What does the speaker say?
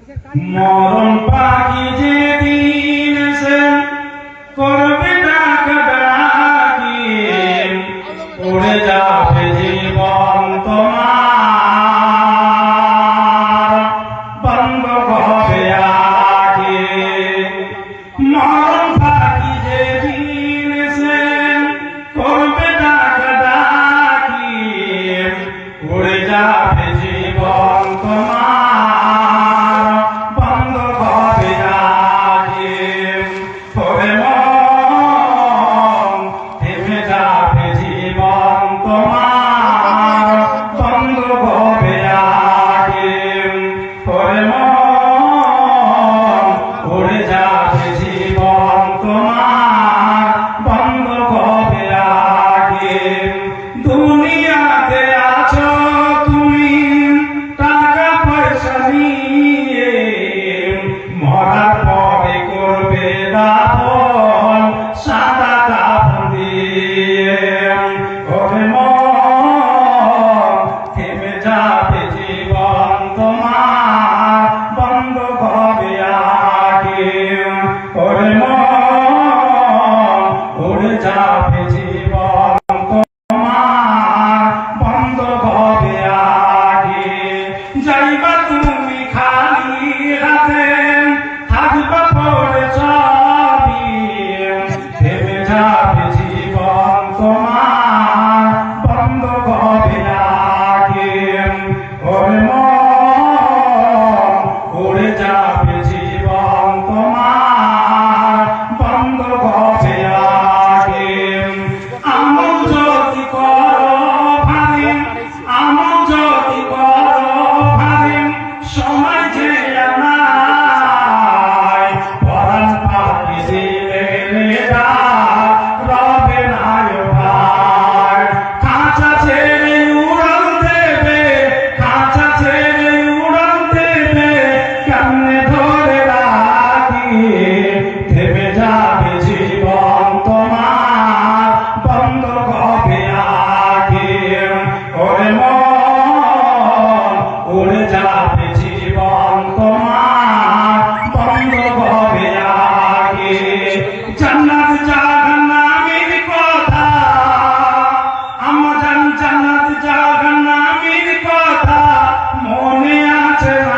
মরণ পাখি যেদিন এসে করবে ডাকাডাকি, উড়ে যাবে জীবন তোমার, বন্ধ হবে আগে। মরণ পাখি যেদিন এসে করবে ডাকাডাকি, উড়ে যাবে জীবন তোমার, বন্ধ হবে আগে। ওরে মন, থেমে যাবে জীবন তোমার, বন্ধ হবে আগে। ওরে মন, উড়ে যাবে জীবন তোমার, বন্ধ হবে আগে। দুনিয়াতে আছো তুমি টাকা পয়সা নিয়ে, মরার পরে করবে দাফন সাদা কাফন দিয়ে। ওরে মন, থেমে যাবে জীবন তোমার, বন্ধ হবে আগে। ওরে মন, উড়ে যাবে জীবন তোমার, বন্ধ হবে আগে। যাইবা তুমি খালি হাতে, থাকবা পড়ে সবই, থেমে যাবে জীবন তোমার, বন্ধ হবে আগে। ওরে মন, উড়ে যাবে জীবন তোমার, বন্ধ হবে আগে। আমল যদি করো ভারী, আমল যদি করো ভারী, সময় যে